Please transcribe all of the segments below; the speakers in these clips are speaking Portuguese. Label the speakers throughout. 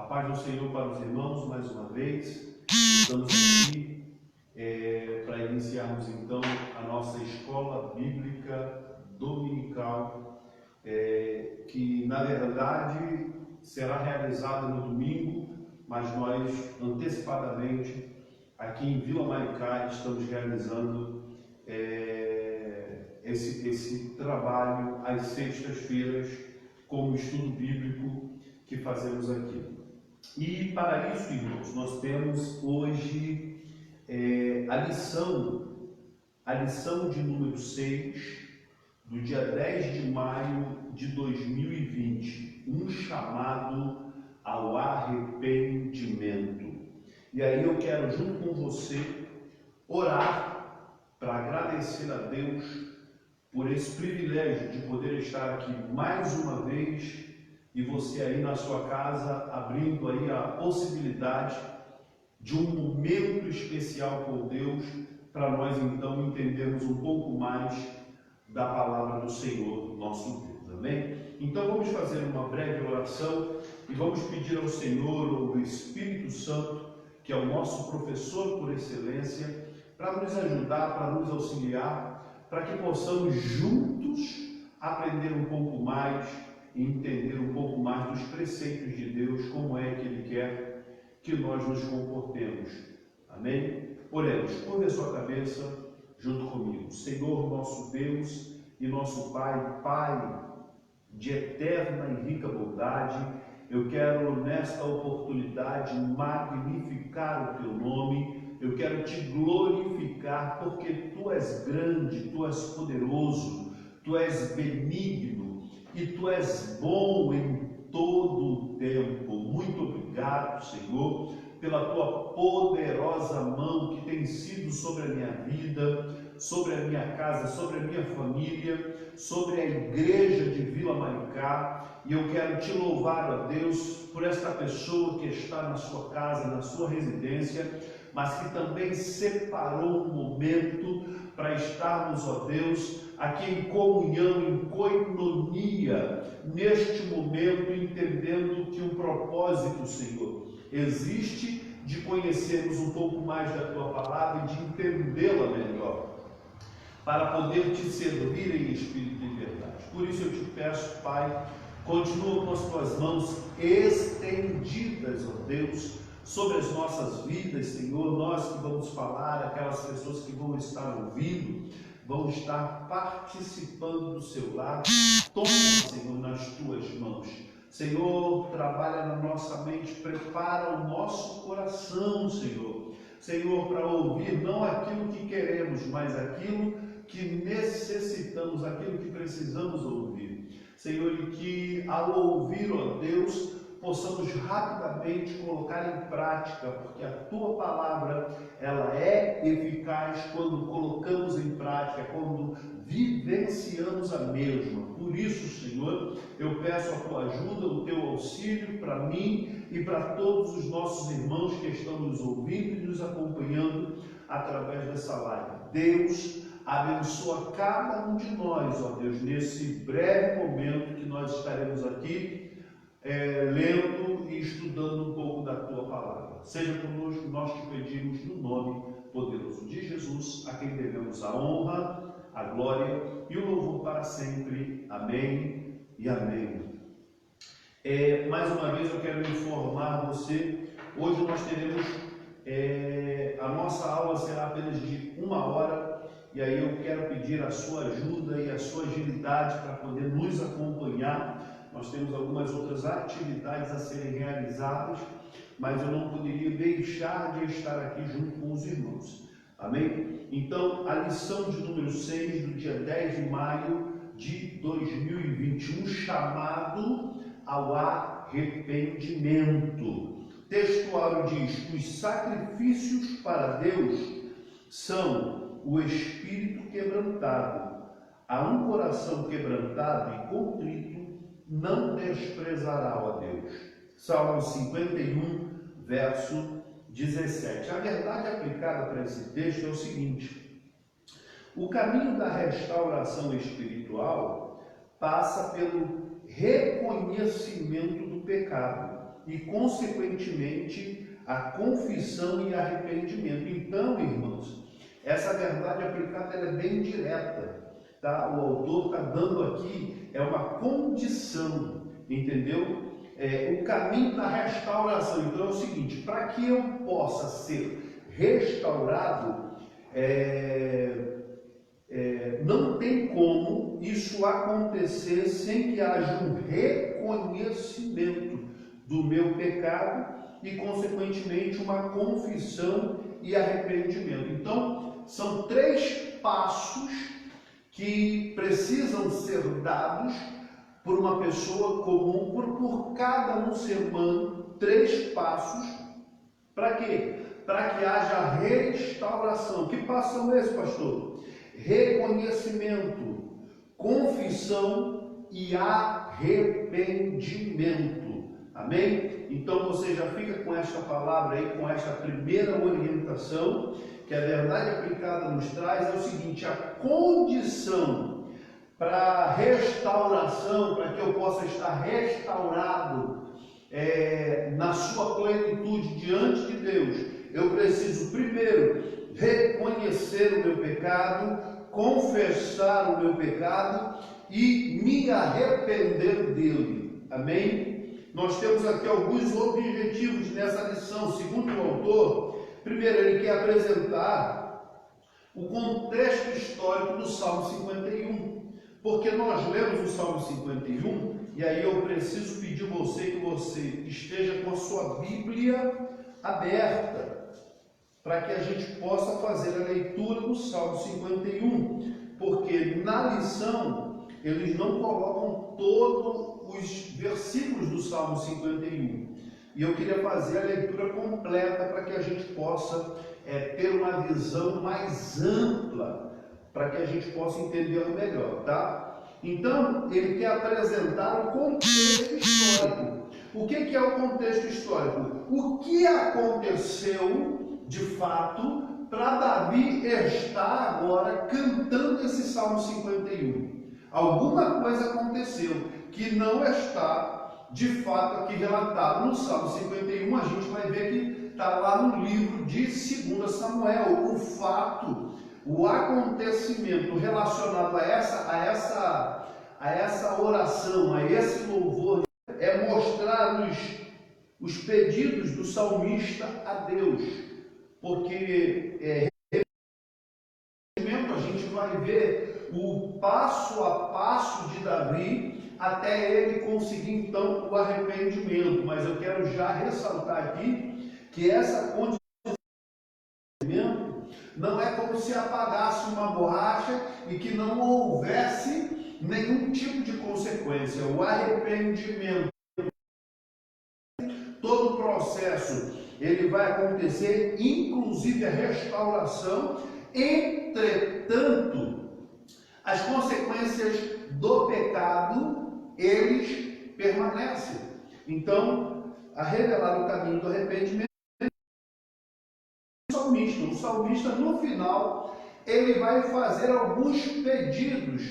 Speaker 1: A paz do Senhor para os irmãos, mais uma vez. Estamos aqui para iniciarmos então a nossa escola bíblica dominical, que na verdade será realizada no domingo, mas nós antecipadamente aqui em Vila Maricá estamos realizando esse trabalho às sextas-feiras como estudo bíblico que fazemos aqui. E para isso, irmãos, nós temos hoje a lição de número 6, do dia 10 de maio de 2020, um chamado ao arrependimento. E aí eu quero, junto com você, orar para agradecer a Deus por esse privilégio de poder estar aqui mais uma vez, e você aí na sua casa, abrindo aí a possibilidade de um momento especial com Deus, para nós então entendermos um pouco mais da palavra do Senhor, nosso Deus, amém? Então vamos fazer uma breve oração e vamos pedir ao Senhor, o Espírito Santo, que é o nosso professor por excelência, para nos ajudar, para nos auxiliar, para que possamos juntos aprender um pouco mais e entender um pouco mais dos preceitos de Deus, como é que Ele quer que nós nos comportemos. Amém? Oremos. Curva a sua cabeça junto comigo. Senhor, nosso Deus e nosso Pai, Pai de eterna e rica bondade, eu quero nesta oportunidade magnificar o Teu nome, eu quero Te glorificar, porque Tu és grande, Tu és poderoso, Tu és benigno, e Tu és bom em todo o tempo. Muito obrigado, Senhor, pela Tua poderosa mão que tem sido sobre a minha vida, sobre a minha casa, sobre a minha família, sobre a igreja de Vila Maricá. E eu quero Te louvar, ó Deus, por esta pessoa que está na sua casa, na sua residência, mas que também separou um momento para estarmos, ó Deus, aqui em comunhão, em koinonia, neste momento, entendendo que um propósito, Senhor, existe de conhecermos um pouco mais da Tua palavra e de entendê-la melhor, para poder Te servir em espírito e verdade. Por isso eu Te peço, Pai, continua com as Tuas mãos estendidas, ó Deus, sobre as nossas vidas, Senhor, nós que vamos falar, aquelas pessoas que vão estar ouvindo, vão estar participando do Seu lado. Toma, Senhor, nas Tuas mãos. Senhor, trabalha na nossa mente, prepara o nosso coração, Senhor. Senhor, para ouvir não aquilo que queremos, mas aquilo que necessitamos, aquilo que precisamos ouvir. Senhor, e que ao ouvir, ó Deus, possamos rapidamente colocar em prática, porque a Tua palavra, ela é eficaz quando colocamos em prática, quando vivenciamos a mesma. Por isso, Senhor, eu peço a Tua ajuda, o Teu auxílio para mim e para todos os nossos irmãos que estão nos ouvindo e nos acompanhando através dessa live. Deus, abençoa cada um de nós, ó Deus, nesse breve momento que nós estaremos aqui lendo e estudando um pouco da Tua palavra. Seja conosco, nós Te pedimos no nome poderoso de Jesus, a quem devemos a honra, a glória e o louvor para sempre. Amém e amém. Mais uma vez eu quero informar você, hoje nós teremos, a nossa aula será apenas de 1 hora, e aí eu quero pedir a sua ajuda e a sua agilidade para poder nos acompanhar. Nós temos algumas outras atividades a serem realizadas, mas eu não poderia deixar de estar aqui junto com os irmãos. Amém? Então, a lição de número 6, do dia 10 de maio de 2021, chamado ao arrependimento. O textuário diz: os sacrifícios para Deus são o espírito quebrantado. A um coração quebrantado e contrito não desprezará, ó Deus. Salmo 51, verso 17. A verdade aplicada para esse texto é o seguinte: o caminho da restauração espiritual passa pelo reconhecimento do pecado e, consequentemente, a confissão e arrependimento. Então, irmãos, essa verdade aplicada ela é bem direta, tá? O autor está dando aqui uma condição, entendeu? O caminho da restauração. Então é o seguinte: para que eu possa ser restaurado, não tem como isso acontecer sem que haja um reconhecimento do meu pecado e, consequentemente, uma confissão e arrependimento. Então, são 3 passos que precisam ser dados por uma pessoa comum, por cada um ser humano, 3 passos. Para quê? Para que haja restauração. Que passos são esses, pastor? Reconhecimento, confissão e arrependimento. Amém? Então você já fica com esta palavra aí, com esta primeira orientação, que a verdade aplicada nos traz é o seguinte: a condição para restauração, para que eu possa estar restaurado na sua plenitude diante de Deus, eu preciso primeiro reconhecer o meu pecado, confessar o meu pecado e me arrepender dele. Amém? Nós temos aqui alguns objetivos nessa lição. Segundo o autor, primeiro ele quer apresentar o contexto histórico do Salmo 51. Porque nós lemos o Salmo 51, e aí eu preciso pedir que você esteja com a sua Bíblia aberta, para que a gente possa fazer a leitura do Salmo 51, porque na lição eles não colocam todos os versículos do Salmo 51, e eu queria fazer a leitura completa para que a gente possa ter uma visão mais ampla, para que a gente possa entendê-lo melhor, tá? Então, ele quer apresentar o contexto histórico. O que é o contexto histórico? O que aconteceu, de fato, para Davi estar agora cantando esse Salmo 51? Alguma coisa aconteceu que não está, de fato, aqui relatado no Salmo 51. A gente vai ver que está lá no livro de 2 Samuel, o fato, o acontecimento relacionado a essa oração, a esse louvor, é mostrar os pedidos do salmista a Deus, porque a gente vai ver o passo a passo de Davi até ele conseguir então o arrependimento. Mas eu quero já ressaltar aqui que essa condição não é como se apagasse uma borracha e que não houvesse nenhum tipo de consequência. O arrependimento, todo o processo, ele vai acontecer, inclusive a restauração. Entretanto, as consequências do pecado, eles permanecem. Então, a revelar o caminho do arrependimento, o salmista, no final, ele vai fazer alguns pedidos.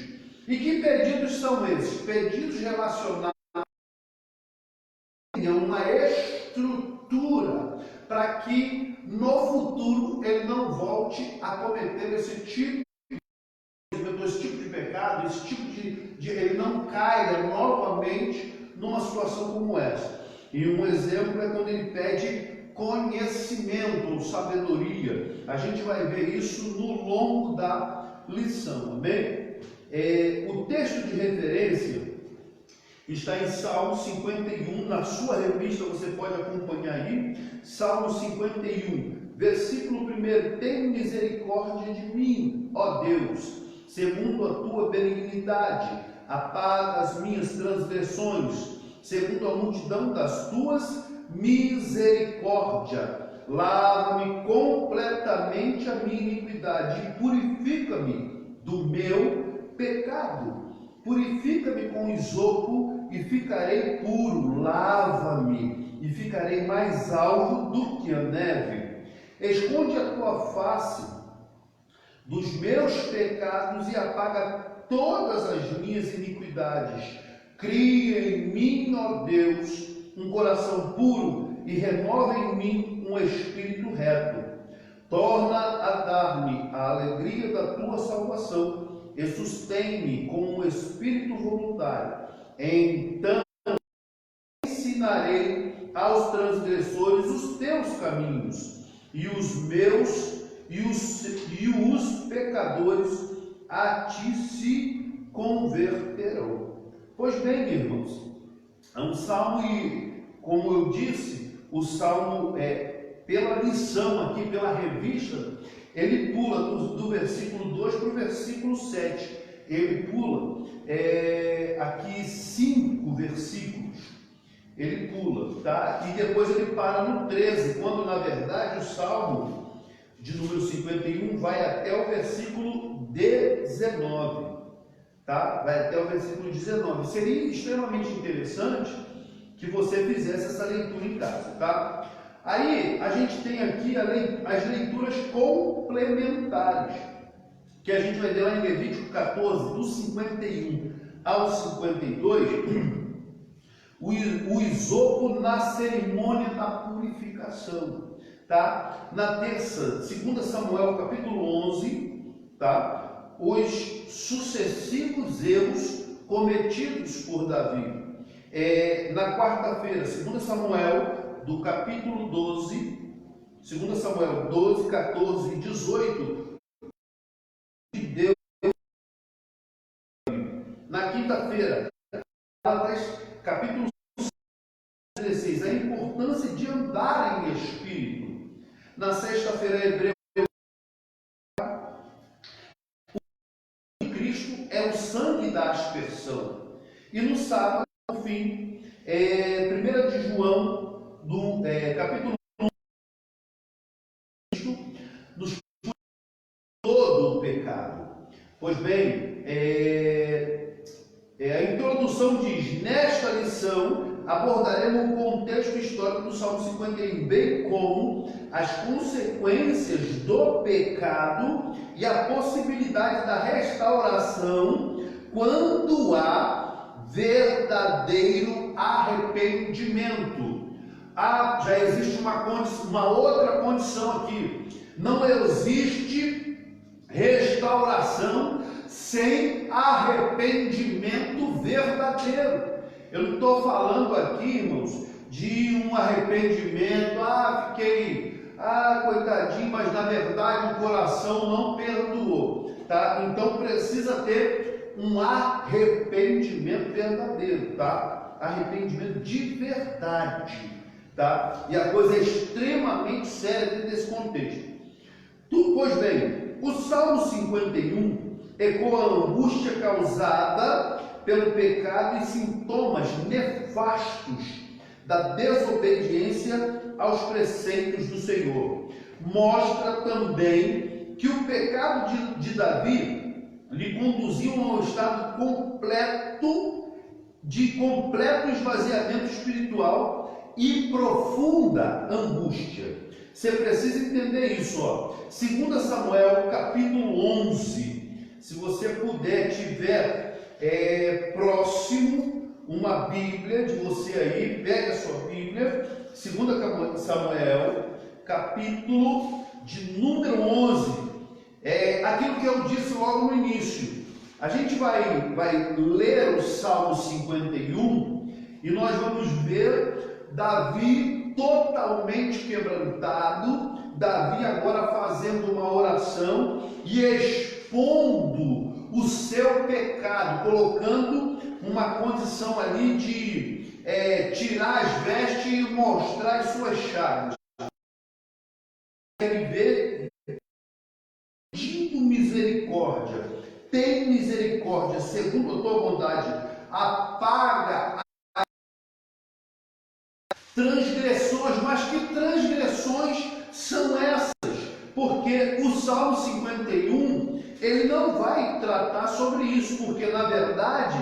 Speaker 1: E que pedidos são esses? Pedidos relacionados a uma estrutura, para que no futuro ele não volte a cometer esse tipo de pecado, esse tipo de ele não caia novamente numa situação como essa. E um exemplo é quando ele pede conhecimento ou sabedoria. A gente vai ver isso no longo da lição, amém? O texto de referência está em Salmo 51, na sua revista você pode acompanhar aí. Salmo 51, versículo 1: tem misericórdia de mim, ó Deus, segundo a tua benignidade, apaga as minhas transgressões, segundo a multidão das tuas misericórdia, lava-me completamente a minha iniquidade e purifica-me do meu pecado. Purifica-me com isopo e ficarei puro, lava-me e ficarei mais alvo do que a neve. Esconde a tua face dos meus pecados e apaga todas as minhas iniquidades. Cria em mim, ó Deus, um coração puro e renova em mim um espírito reto. Torna a dar-me a alegria da tua salvação e sustém-me com um espírito voluntário. Então ensinarei aos transgressores os teus caminhos, e os pecadores a ti se converterão. Pois bem, irmãos, é um salmo e, como eu disse, o salmo pela lição aqui, pela revista, ele pula do versículo 2 para o versículo 7. Ele pula aqui 5 versículos. Ele pula, tá? E depois ele para no 13, quando na verdade o salmo de número 51 vai até o versículo 19, tá? Vai até o versículo 19. Seria extremamente interessante que você fizesse essa leitura em casa, tá? Aí a gente tem aqui as leituras complementares, que a gente vai ler lá em Levítico 14, do 51 ao 52, o isopo na cerimônia da purificação, tá? Na terça, 2 Samuel capítulo 11, tá? Os sucessivos erros cometidos por Davi. Na quarta-feira, 2 Samuel do capítulo 12, 2 Samuel 12, 14 e 18, de Deus. Na quinta-feira, capítulo 16, a importância de andar em espírito. Na sexta-feira, Hebreus, Cristo é o sangue da aspersão. E no sábado, no fim, 1 de João, do capítulo 1, nos todo o pecado. Pois bem, a introdução diz: nesta lição abordaremos o contexto histórico do Salmo 51, bem como as consequências do pecado e a possibilidade da restauração quando há verdadeiro arrependimento. Já existe uma outra condição aqui: não existe restauração sem arrependimento verdadeiro. Eu não estou falando aqui, irmãos, de um arrependimento, coitadinho, mas na verdade o coração não perdoou, tá? Então precisa ter um arrependimento verdadeiro, tá? Arrependimento de verdade, tá? E a coisa é extremamente séria dentro desse contexto. Pois bem, o Salmo 51 ecoa a angústia causada pelo pecado e sintomas nefastos da desobediência aos preceitos do Senhor. Mostra também que o pecado de Davi lhe conduziu a um estado de completo esvaziamento espiritual e profunda angústia. Você precisa entender isso, ó. 2 Samuel capítulo 11. Se você puder, tiver próximo uma Bíblia de você aí, pegue a sua Bíblia, 2 Samuel, capítulo de número 11. Aquilo que eu disse logo no início. A gente vai ler o Salmo 51 e nós vamos ver Davi totalmente quebrantado, Davi agora fazendo uma oração e expondo o seu pecado, colocando uma condição ali de tirar as vestes e mostrar as suas chagas. Ele vê pedindo misericórdia, tem misericórdia, segundo a tua bondade, apaga as transgressões. Mas que transgressões são essas? Porque o Salmo 51 ele não vai tratar sobre isso, porque na verdade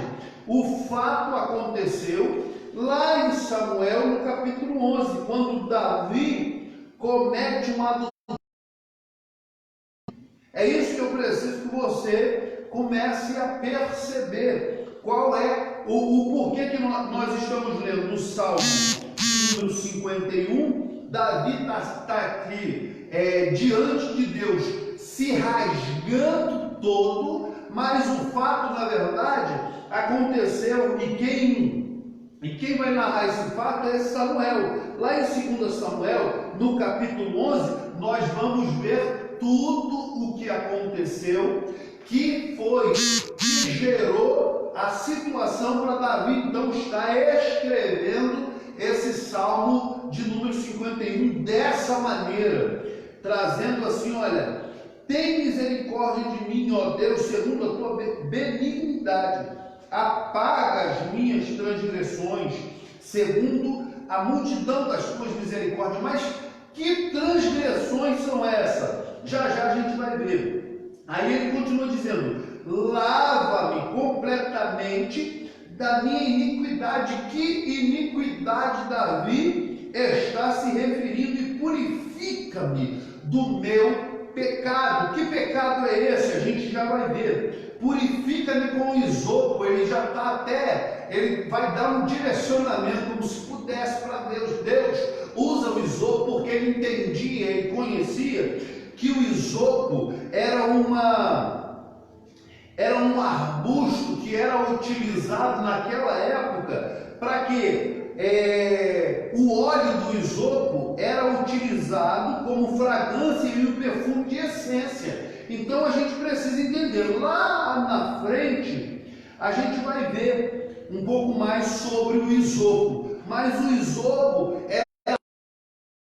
Speaker 1: o fato aconteceu lá em Samuel no capítulo 11, quando Davi comete uma adultério. É isso que eu preciso que você comece a perceber qual é o porquê que nós estamos lendo no Salmo número 51, Davi está aqui diante de Deus, se rasgando todo, mas o fato, na verdade, aconteceu, e quem vai narrar esse fato é Samuel. Lá em 2 Samuel, no capítulo 11, nós vamos ver tudo o que aconteceu, que gerou a situação para Davi, então, está escrevendo esse Salmo de número 51 dessa maneira, trazendo assim, olha: tem misericórdia de mim, ó Deus, segundo a tua benignidade, apaga as minhas transgressões, segundo a multidão das tuas misericórdias. Mas que transgressões são essas? Já a gente vai ver. Aí ele continua dizendo: lava-me completamente da minha iniquidade. Que iniquidade Davi está se referindo? E purifica-me do meu pecado. Que pecado é esse? A gente já vai ver. Purifica-me com isopo. Ele já está ele vai dar um direcionamento, como se pudesse, para Deus. Deus usa o isopo porque ele entendia, ele conhecia que o isopo era um arbusto que era utilizado naquela época para que o óleo do isopo era utilizado como fragrância e um perfume de essência. Então a gente precisa entender. Lá na frente a gente vai ver um pouco mais sobre o isopo, mas o isopo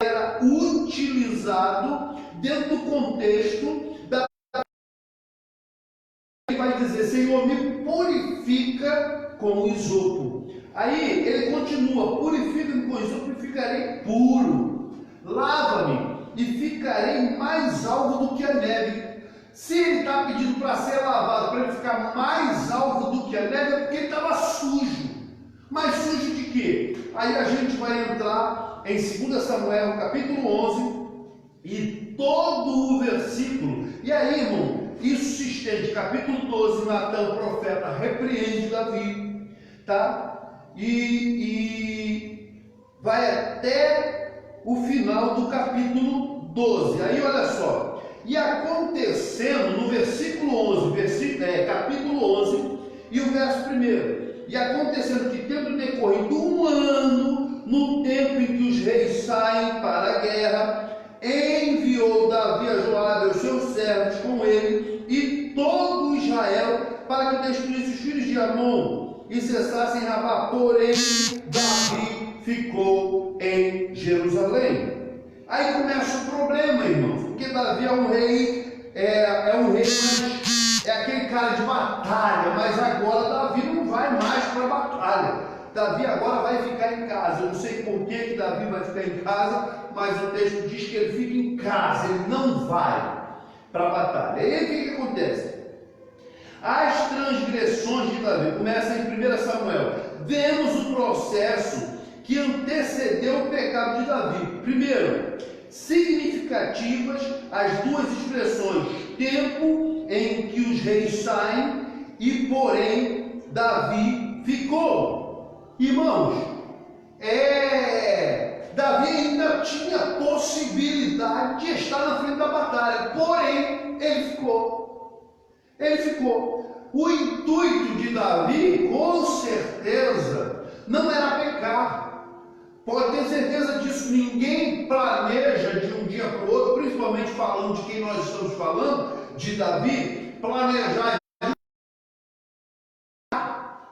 Speaker 1: era utilizado dentro do contexto da... Ele vai dizer: Senhor, me purifica com o isopo. Aí ele continua: purifica-me com isopo e ficarei puro. Lava-me e ficarei mais alvo do que a neve. Se ele está pedindo para ser lavado, para ele ficar mais alvo do que a neve, é porque ele estava sujo. Mas sujo de quê? Aí a gente vai entrar em 2 Samuel, capítulo 11, e todo o versículo. E aí, irmão, isso se estende. Capítulo 12, Natã, o profeta, repreende Davi, tá? E vai até o final do capítulo 12. Aí, olha só. E acontecendo, no versículo 11, capítulo 11, e o verso 1. E acontecendo que, tendo decorrido um ano, no tempo em que os reis saem para a guerra, enviou Davi a Joabe, os seus servos com ele, e todo Israel, para que destruísse os filhos de Amon e cessassem Rabá. Porém, Davi ficou em Jerusalém. Aí começa o problema, irmãos, porque Davi é um rei, é aquele cara de batalha, mas agora Davi não vai mais para a batalha. Davi agora vai ficar em casa. Eu não sei por que Davi vai ficar em casa, mas o texto diz que ele fica em casa, ele não vai para a batalha. E aí o que acontece? As transgressões de Davi, começa em 1 Samuel, vemos o processo que antecedeu o pecado de Davi. Primeiro, significativas as duas expressões: tempo em que os reis saem e porém Davi ficou. Irmãos, Davi ainda tinha possibilidade de estar na frente da batalha, porém ele ficou. O intuito de Davi, com certeza, não era pecar. Pode ter certeza disso. Ninguém planeja de um dia para o outro, principalmente falando de quem nós estamos falando, de Davi, planejar.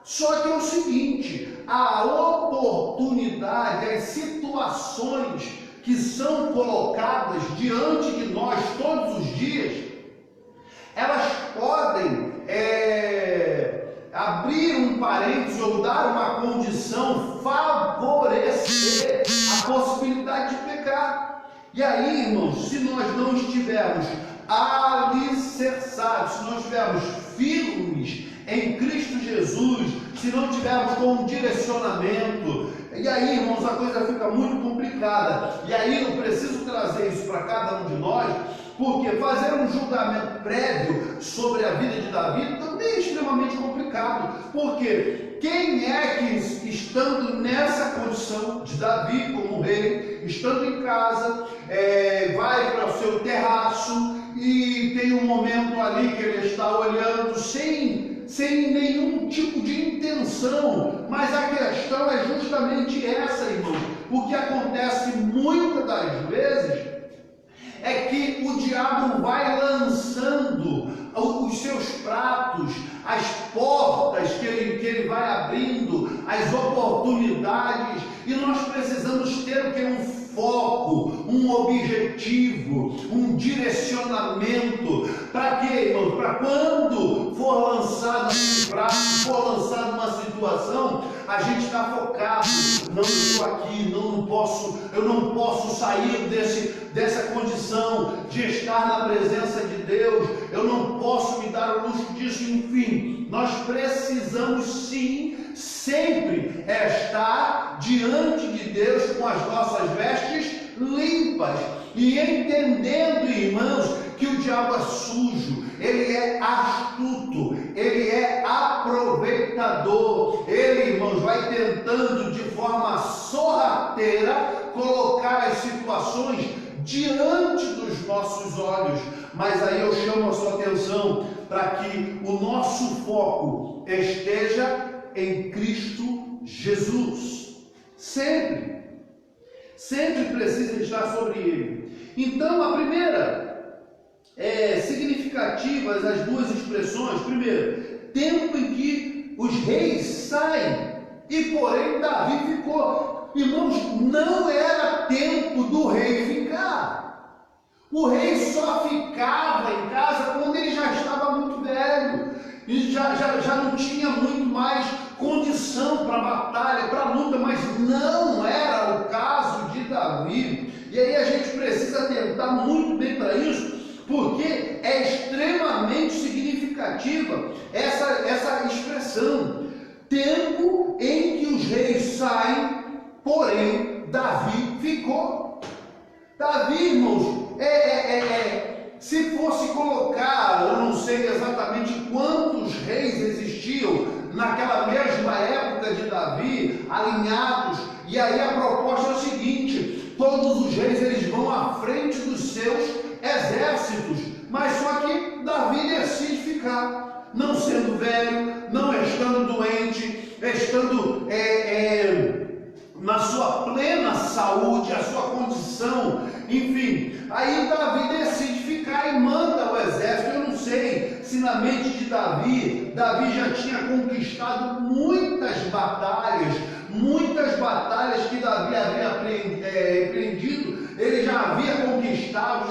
Speaker 1: Só que é o seguinte: a oportunidade, as situações que são colocadas diante de nós todos os dias, elas podem abrir um parênteses ou dar uma condição, favorecer a possibilidade de pecar. E aí, irmãos, se nós não estivermos alicerçados, se não estivermos firmes em Cristo Jesus, se não tivermos com um direcionamento, e aí, irmãos, a coisa fica muito complicada. E aí eu preciso trazer isso para cada um de nós, Porque fazer um julgamento prévio sobre a vida de Davi também é extremamente complicado. Porque quem é que, estando nessa condição de Davi como rei, estando em casa, vai para o seu terraço e tem um momento ali que ele está olhando sem nenhum tipo de intenção, mas a questão é justamente essa, irmão. O que acontece muitas das vezes é que o diabo vai lançando os seus pratos, as portas que ele vai abrindo, as oportunidades, e nós precisamos ter o que? Um foco, um objetivo, um direcionamento. Para quê, irmãos? Para quando for lançado um prato, for lançado uma situação, a gente está focado. Não, estou aqui, eu não posso sair dessa condição de estar na presença de Deus, eu não posso me dar o luxo disso. Enfim, nós precisamos sim sempre estar diante de Deus com as nossas vestes limpas e entendendo, irmãos, que o diabo é sujo, ele é astuto, ele é aproveitador, ele, irmãos, vai tentando de forma sorrateira colocar as situações diante dos nossos olhos. Mas aí eu chamo a sua atenção para que o nosso foco esteja em Cristo Jesus. Sempre precisa estar sobre Ele. Então, a primeira significativas as duas expressões. Primeiro, tempo em que os reis saem e porém Davi ficou. Irmãos, não era tempo do rei ficar. O rei só ficava em casa quando ele já estava muito velho e já não tinha muito mais condição para batalha, para luta, mas não era o caso de Davi. E aí a gente precisa atentar muito bem para isso, porque é extremamente significativa essa expressão, tempo em que os reis saem, porém Davi ficou. Davi, irmãos, se fosse colocar, eu não sei exatamente quantos reis existiam naquela mesma época de Davi, alinhados, e aí a proposta é o seguinte: todos os reis eles vão à frente dos seus exércitos, mas só que Davi decide ficar, não sendo velho, não estando doente, estando na sua plena saúde, a sua condição, enfim. Aí Davi decide ficar e manda o exército. Eu não sei se na mente de Davi já tinha conquistado muitas batalhas que Davi havia empreendido. Ele já havia conquistado,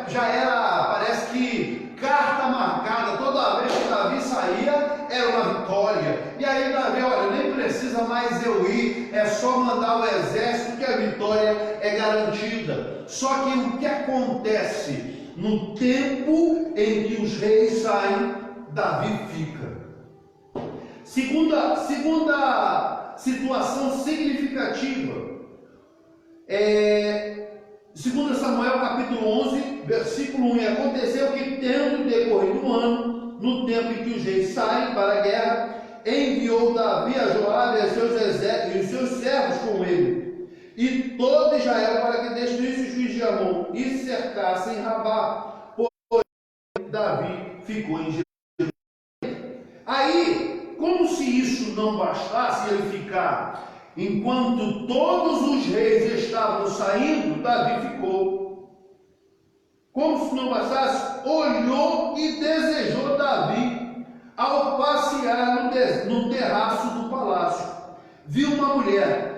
Speaker 1: já era, parece que carta marcada. Toda vez que Davi saía era uma vitória. E aí Davi, olha, nem precisa mais eu ir, é só mandar o exército que a vitória é garantida. Só que o que acontece no tempo em que os reis saem, Davi fica. Segunda situação significativa, 2 Samuel capítulo 11, versículo 1, e aconteceu que, tendo decorrido um ano, no tempo em que os reis saem para a guerra, enviou Davi a Joabe e os seus servos com ele, e todo Israel, para que destruísse os filhos de Amon e cercassem Rabá. Porém, Davi ficou em Jerusalém. Aí, como se isso não bastasse, ele ficar enquanto todos os reis estavam saindo, Davi ficou. Como se não bastasse, olhou e desejou Davi, ao passear no terraço do palácio, viu uma mulher.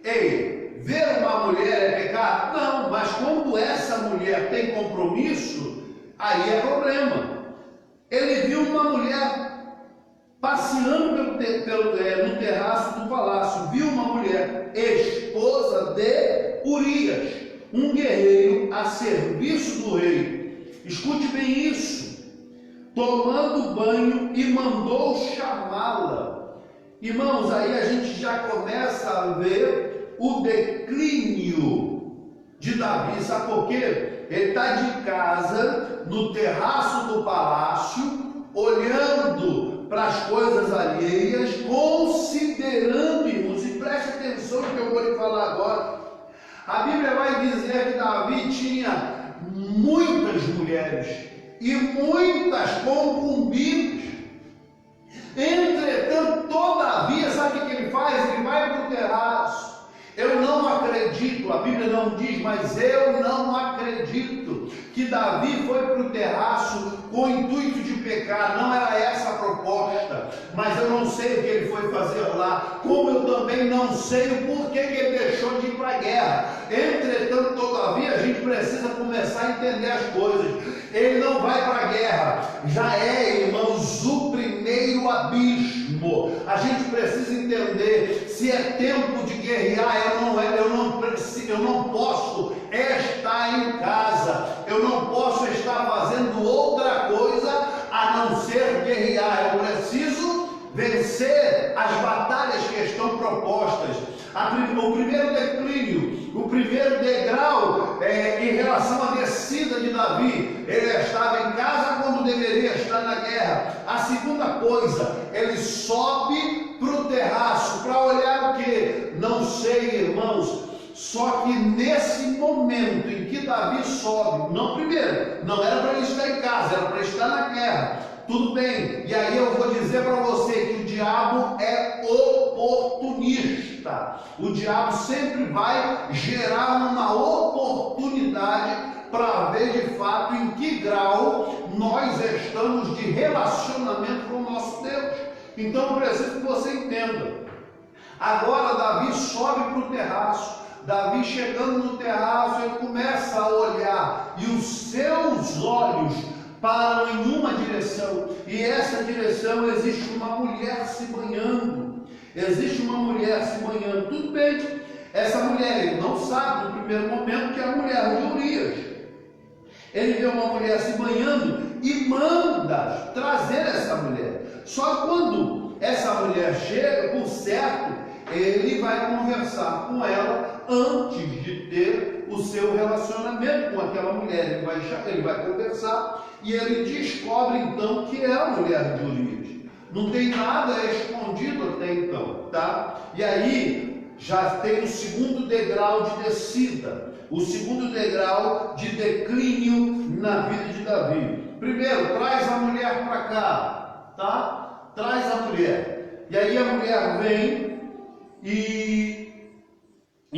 Speaker 1: Ei, ver uma mulher é pecado? Não, mas quando essa mulher tem compromisso, aí é problema. Ele viu uma mulher passeando no terraço do palácio, viu uma mulher, esposa de Urias, um guerreiro a serviço do rei. Escute bem isso. Tomando banho e mandou chamá-la. Irmãos, aí a gente já começa a ver o declínio de Davi. Sabe por quê? Ele está de casa, no terraço do palácio, olhando para as coisas alheias, considerando, irmãos, e preste atenção no que eu vou lhe falar agora. A Bíblia vai dizer que Davi tinha muitas mulheres e muitas concubinas. Entretanto, todavia, sabe o que ele faz? Ele vai para o terraço. Eu não acredito, a Bíblia não diz, mas eu não acredito que Davi foi para o terraço com o intuito de pecar. Não era essa a proposta, mas eu não sei o que ele foi fazer lá, como eu também não sei o porquê que ele deixou de ir para a guerra. Entretanto, todavia, a gente precisa começar a entender as coisas. Ele não vai para a guerra, já é, irmãos, o primeiro abismo. A gente precisa entender se é tempo de guerrear. Eu não posso estar em casa, eu não posso estar fazendo outra coisa a não ser guerrear. Eu preciso vencer as batalhas que estão propostas. O primeiro declínio, o primeiro degrau em relação à descida de Davi, ele estava em casa quando deveria estar na guerra. A segunda coisa, ele sobe para o terraço para olhar o que? Não sei, irmãos. Só que nesse momento em que Davi sobe, não primeiro, não era para ele estar em casa, era para estar na guerra. Tudo bem, e aí eu vou dizer para você que o diabo é oportunista. O diabo sempre vai gerar uma oportunidade para ver de fato em que grau nós estamos de relacionamento com o nosso Deus. Então eu preciso que você entenda. Agora Davi sobe para o terraço. Davi chegando no terraço, ele começa a olhar e os seus olhos param em uma direção, e essa direção existe uma mulher se banhando. Existe uma mulher se banhando. Tudo bem, essa mulher, ele não sabe no primeiro momento que é a mulher de Urias. Ele vê uma mulher se banhando e manda trazer essa mulher. Só que quando essa mulher chega, por certo, ele vai conversar com ela antes de ter o seu relacionamento com aquela mulher. Ele vai conversar e ele descobre então que é a mulher de Urias. Não tem nada escondido até então, tá? E aí já tem o segundo degrau de descida, o segundo degrau de declínio na vida de Davi. Primeiro, traz a mulher para cá, tá? Traz a mulher. E aí a mulher vem e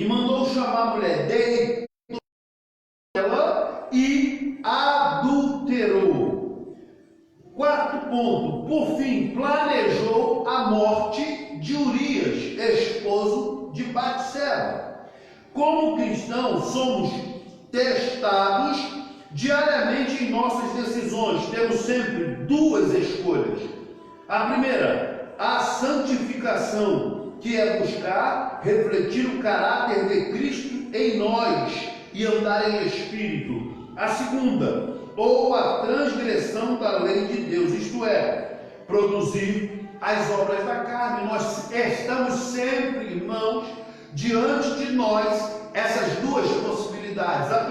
Speaker 1: mandou chamar a mulher, deitou ela e adulterou. Quarto ponto, por fim, planejou a morte de Urias, esposo de Batseba. Como cristãos, somos testados diariamente em nossas decisões. Temos sempre duas escolhas. A primeira, a santificação, que é buscar refletir o caráter de Cristo em nós e andar em espírito. A segunda, ou a transgressão da lei de Deus, isto é, produzir as obras da carne. Nós estamos sempre, irmãos, diante de nós essas duas possibilidades. A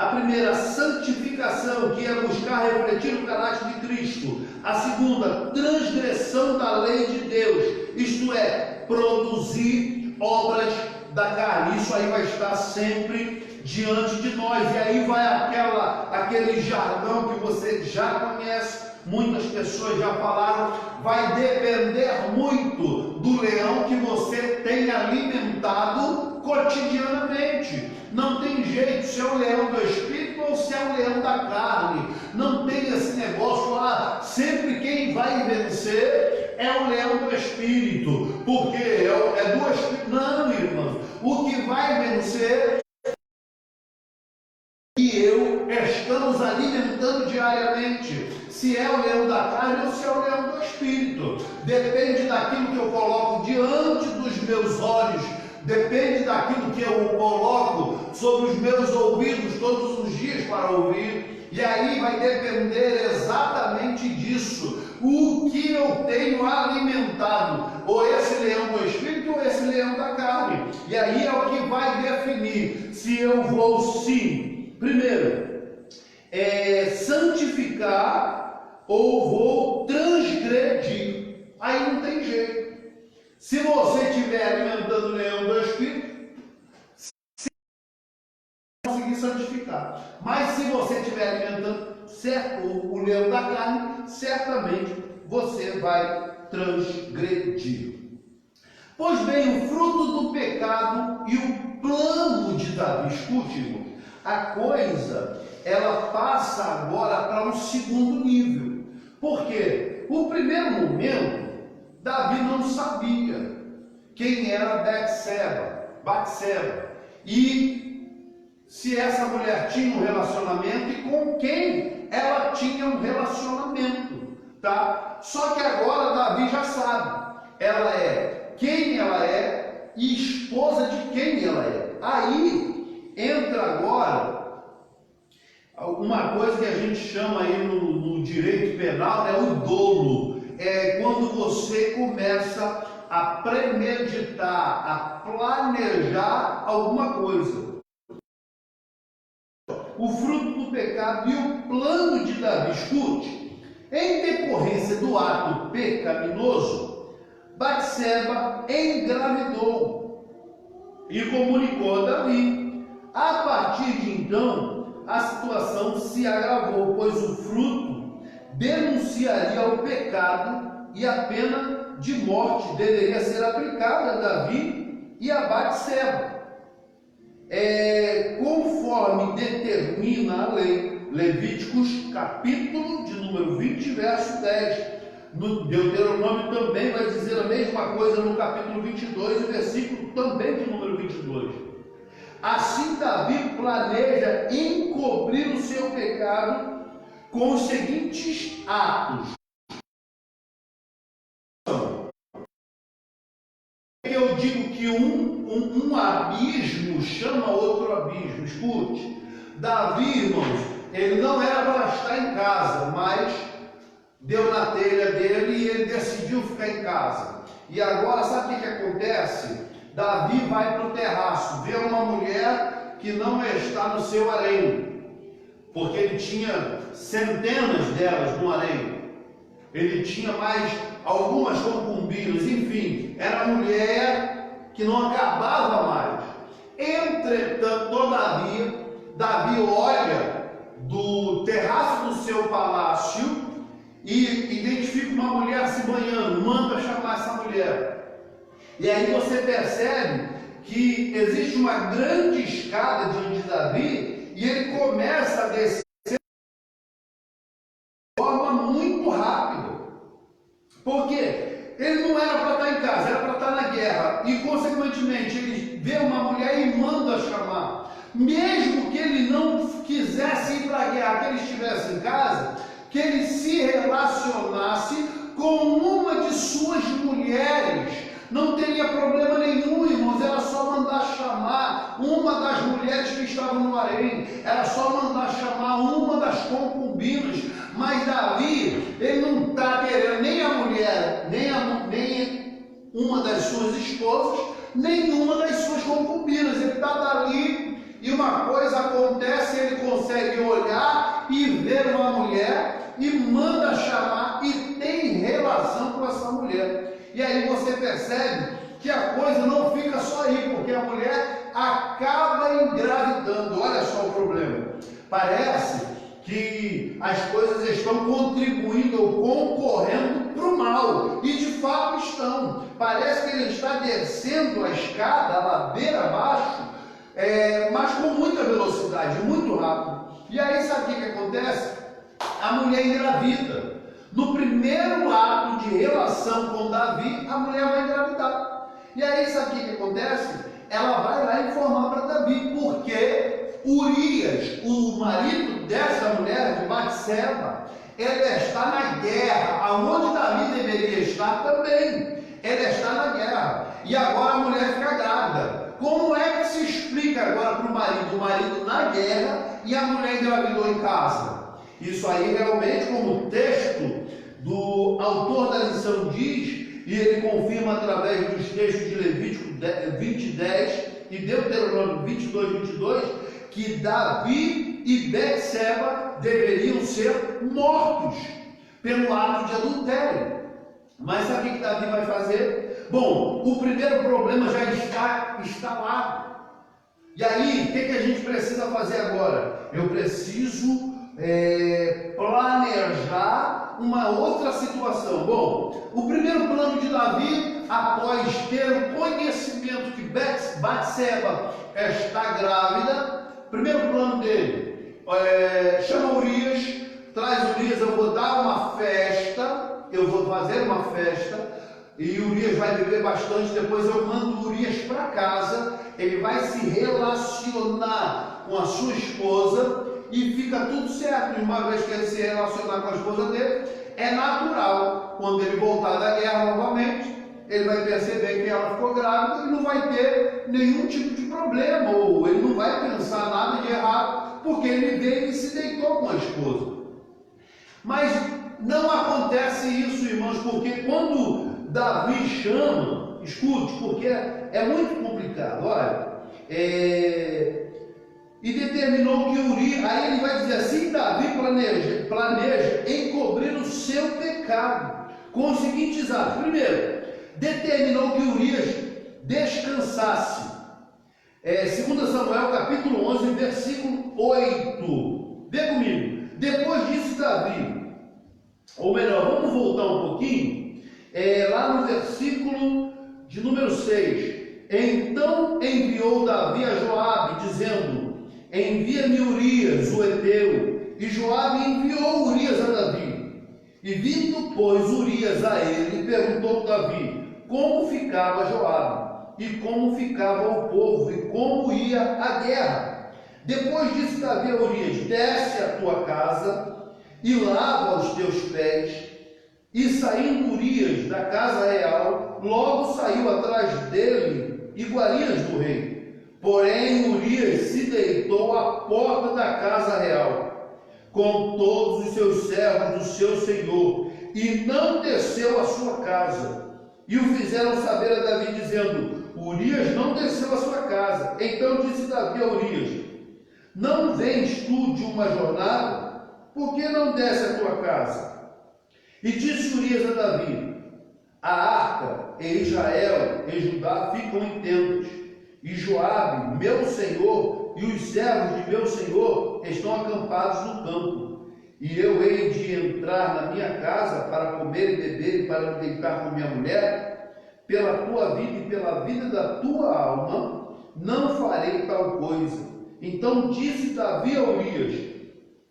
Speaker 1: primeira, santificação, que é buscar refletir o caráter de Cristo. A segunda, transgressão da lei de Deus, isto é, produzir obras da carne. Isso aí vai estar sempre diante de nós. E aí vai aquele jargão que você já conhece, muitas pessoas já falaram, vai depender muito do leão que você tem alimentado cotidianamente. Não tem jeito se é o leão do espírito ou se é o leão da carne. Não tem esse negócio lá. Sempre quem vai vencer é o leão do espírito, porque é do espírito. Não, irmãos, o que vai vencer e eu estamos alimentando diariamente, se é o leão da carne ou se é o leão do espírito. Depende daquilo que eu coloco diante dos meus olhos, depende daquilo que eu coloco sobre os meus ouvidos todos os dias para ouvir. E aí vai depender exatamente disso, o que eu tenho alimentado, ou esse leão do espírito ou esse leão da carne. E aí é o que vai definir se eu vou sim, primeiro, santificar ou vou transgredir. Aí não tem jeito. Se você estiver alimentando o leão do Espírito, conseguir santificar. Mas se você estiver alimentando o leão da carne, certamente você vai transgredir. Pois bem, o fruto do pecado e o plano de Davi, escute, irmão, a coisa, ela passa agora para um segundo nível. Por quê? No primeiro momento, Davi não sabia quem era Batseba, e se essa mulher tinha um relacionamento e com quem ela tinha um relacionamento, tá? Só que agora Davi já sabe, ela é quem ela é e esposa de quem ela é. Aí entra agora uma coisa que a gente chama aí no direito penal, né, o dolo. É quando você começa a premeditar, a planejar alguma coisa. O fruto do pecado e o plano de Davi, escute, em decorrência do ato pecaminoso, Batseba engravidou e comunicou a Davi. A partir de então, a situação se agravou, pois o fruto denunciaria o pecado e a pena de morte deveria ser aplicada a Davi e a Batseba, conforme determina a lei. Levíticos, capítulo de número 20, verso 10. No Deuteronômio também vai dizer a mesma coisa no capítulo 22, e versículo também de número 22. Assim Davi planeja encobrir o seu pecado com os seguintes atos. Eu digo que um abismo chama outro abismo. Escute, Davi, irmãos, ele não era para estar em casa, mas deu na telha dele e ele decidiu ficar em casa. E agora, sabe o que acontece? Davi vai para o terraço, vê uma mulher que não está no seu harém, porque ele tinha centenas delas no harém. Ele tinha mais algumas concubinas, enfim, era mulher que não acabava mais. Entretanto, todavia, Davi olha do terraço do seu palácio e identifica uma mulher se banhando, manda chamar essa mulher. E aí você percebe que existe uma grande escada diante de Davi e ele começa a descer de forma muito rápida. Por quê? Ele não era para estar em casa, era para estar na guerra. E consequentemente ele vê uma mulher e manda chamar. Mesmo que ele não quisesse ir para a guerra, que ele estivesse em casa, que ele se relacionasse com uma de suas mulheres. Não teria problema nenhum, irmãos, era só mandar chamar uma das mulheres que estavam no harém, era só mandar chamar uma das concubinas. Mas Davi, ele não está querendo nem a mulher, nem uma das suas esposas, nenhuma das suas concubinas. Ele está dali e uma coisa acontece, ele consegue olhar e ver uma mulher e manda chamar e tem relação com essa mulher. E aí você percebe que a coisa não fica só aí, porque a mulher acaba engravidando. Olha só o problema. Parece que as coisas estão contribuindo ou concorrendo para o mal. E de fato estão. Parece que ele está descendo a escada, a ladeira abaixo, mas com muita velocidade, muito rápido. E aí sabe o que acontece? A mulher engravida. No primeiro ato de relação com Davi, a mulher vai engravidar. E aí sabe o que acontece? Ela vai lá informar para Davi, porque Urias, o marido dessa mulher, de Batseba, ele está na guerra, aonde Davi deveria estar também. Ele está na guerra. E agora a mulher fica grávida. Como é que se explica agora para o marido na guerra e a mulher engravidou em casa? Isso aí realmente, como o texto do autor da lição diz, e ele confirma através dos textos de Levítico 20, 10 e Deuteronômio 22, 22, que Davi e Betseba deveriam ser mortos pelo ato de adultério. Mas sabe o que Davi vai fazer? Bom, o primeiro problema já está instalado. E aí, o que a gente precisa fazer agora? Eu preciso planejar uma outra situação. Bom, o primeiro plano de Davi, após ter o conhecimento que Batseba está grávida, primeiro plano dele, chama Urias, traz Urias, eu vou dar uma festa, eu vou fazer uma festa, e Urias vai beber bastante, depois eu mando Urias para casa, ele vai se relacionar com a sua esposa, e fica tudo certo. E uma vez que ele se relacionar com a esposa dele, é natural, quando ele voltar da guerra novamente, ele vai perceber que ela ficou grávida e não vai ter nenhum tipo de problema, ou ele não vai pensar nada de errado, porque ele veio e se deitou com a esposa. Mas não acontece isso, irmãos, porque quando Davi chama, escute, porque é muito complicado, olha, e determinou que Urias, aí ele vai dizer assim, Davi planeja encobrir o seu pecado, com os seguintes atos. Primeiro, determinou que Urias descansasse. 2 Samuel capítulo 11, versículo 8. Vê comigo. Depois disso, Davi, ou melhor, vamos voltar um pouquinho, lá no versículo de número 6. Então enviou Davi a Joabe, dizendo, envia-me Urias, o heteu. E Joabe enviou Urias a Davi. E vindo, pois, Urias a ele, perguntou a Davi como ficava Joabe, e como ficava o povo, e como ia a guerra. Depois disse Davi a Urias, desce à tua casa, e lava os teus pés. E saindo Urias da casa real, logo saiu atrás dele iguarias do rei. Porém, Urias se deitou à porta da casa real, com todos os seus servos do seu senhor, e não desceu à sua casa. E o fizeram saber a Davi, dizendo, Urias não desceu à sua casa. Então disse Davi a Urias, não vens tu de uma jornada? Por que não desce à tua casa? E disse Urias a Davi, a arca e Israel e Judá ficam em tendas, e Joabe, meu senhor, e os servos de meu senhor estão acampados no campo. E eu hei de entrar na minha casa para comer e beber e para me deitar com minha mulher? Pela tua vida e pela vida da tua alma, não farei tal coisa. Então disse Davi a Urias,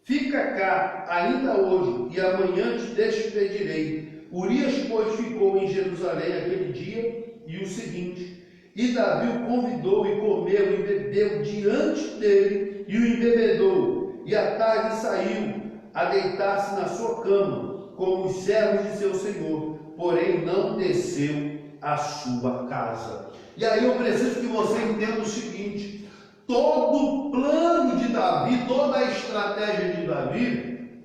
Speaker 1: fica cá ainda hoje, e amanhã te despedirei. Urias, pois, ficou em Jerusalém aquele dia e o seguinte. E Davi o convidou e comeu e bebeu diante dele e o embebedou. E à tarde saiu a deitar-se na sua cama, como os servos de seu senhor, porém não desceu à sua casa. E aí eu preciso que você entenda o seguinte, todo o plano de Davi, toda a estratégia de Davi,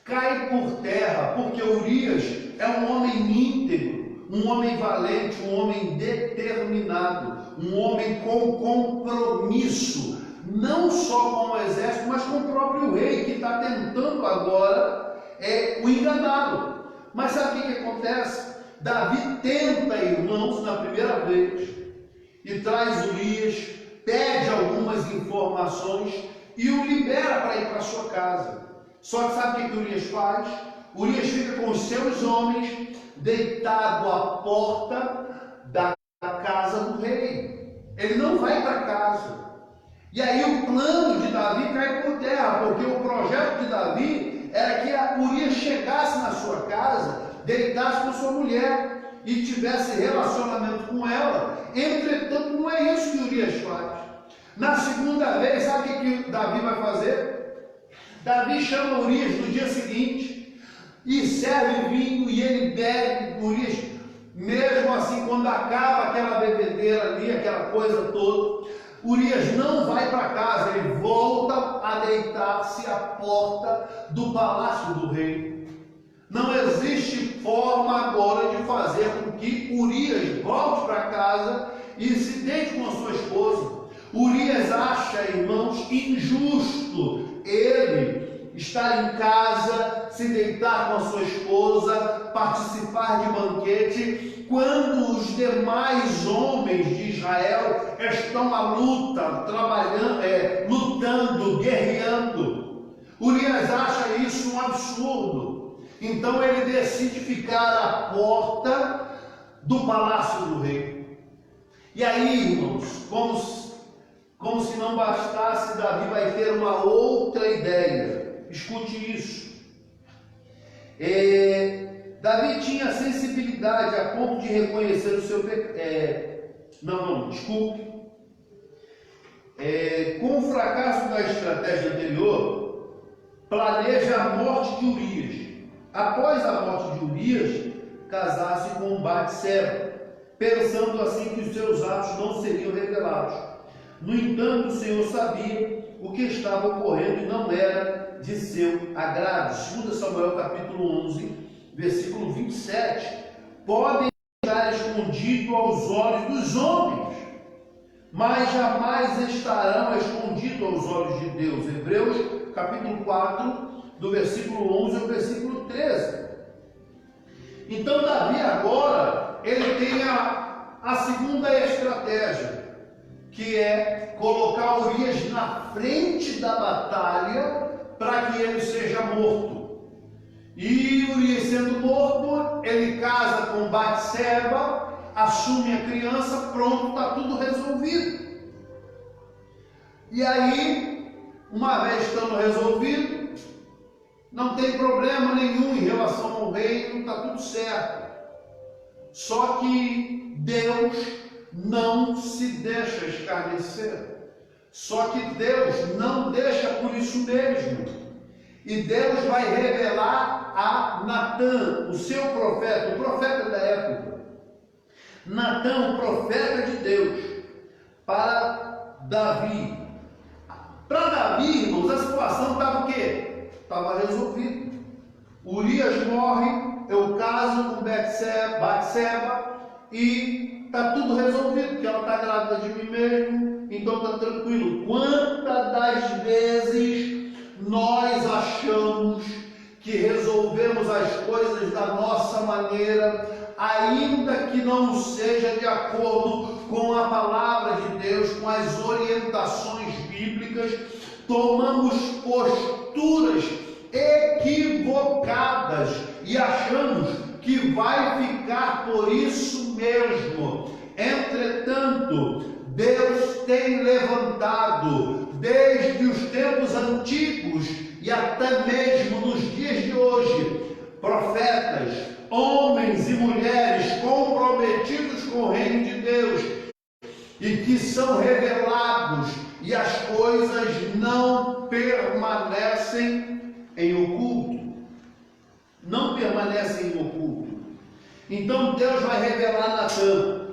Speaker 1: cai por terra, porque Urias é um homem íntegro, um homem valente, um homem determinado, um homem com compromisso, não só com o exército, mas com o próprio rei, que está tentando agora o enganá-lo. Mas sabe o que acontece? Davi tenta, irmãos, na primeira vez, e traz Urias, pede algumas informações e o libera para ir para sua casa. Só que sabe o que Urias faz? Urias fica com os seus homens deitado à porta da casa do rei. Ele não vai para casa. E aí o plano de Davi cai por terra, porque o projeto de Davi era que Urias chegasse na sua casa, deitasse com sua mulher e tivesse relacionamento com ela. Entretanto, não é isso que Urias faz. Na segunda vez, sabe o que Davi vai fazer? Davi chama Urias no dia seguinte e serve vinho e ele bebe. Urias, mesmo assim, quando acaba aquela bebedeira ali, aquela coisa toda, Urias não vai para casa, ele volta a deitar-se à porta do palácio do rei. Não existe forma agora de fazer com que Urias volte para casa incidente com a sua esposa. Urias acha, irmãos, injusto ele estar em casa, se deitar com a sua esposa, participar de banquete, quando os demais homens de Israel estão à luta, trabalhando, lutando, guerreando. Urias acha isso um absurdo. Então ele decide ficar à porta do palácio do rei. E aí, irmãos, como se não bastasse, Davi vai ter uma outra ideia. Escute isso. Davi tinha sensibilidade a ponto de reconhecer o seu pecado. Desculpe. Com o fracasso da estratégia anterior, planeja a morte de Urias. Após a morte de Urias, casar-se com Batseba, pensando assim que os seus atos não seriam revelados. No entanto, o Senhor sabia o que estava ocorrendo e não era de seu agrado. 2 Samuel capítulo 11, versículo 27. Podem estar escondidos aos olhos dos homens, mas jamais estarão escondidos aos olhos de Deus. Hebreus capítulo 4, do versículo 11 ao versículo 13. Então Davi agora, ele tem a segunda estratégia, que é colocar Urias na frente da batalha para que ele seja morto. E Urias sendo morto, ele casa com Batseba, assume a criança, pronto, está tudo resolvido. E aí, uma vez estando resolvido, não tem problema nenhum em relação ao reino, está tudo certo. Só que Deus não se deixa escarnecer. Só que Deus não deixa por isso mesmo. E Deus vai revelar a Natã, o seu profeta, o profeta da época. Natã, o profeta de Deus, para Davi. Para Davi, irmãos, a situação estava o quê? Estava resolvida. Urias morre, eu caso com Batseba e está tudo resolvido, porque ela está grávida de mim mesmo, então está tranquilo. Quantas das vezes nós achamos que resolvemos as coisas da nossa maneira, ainda que não seja de acordo com a palavra de Deus, com as orientações bíblicas, tomamos posturas equivocadas e achamos que vai ficar por isso mesmo. Entretanto, Deus tem levantado desde os tempos antigos e até mesmo nos dias de hoje profetas, homens e mulheres comprometidos com o reino de Deus e que são revelados, e as coisas não permanecem em oculto. Não permanecem em oculto. Então Deus vai revelar Natã.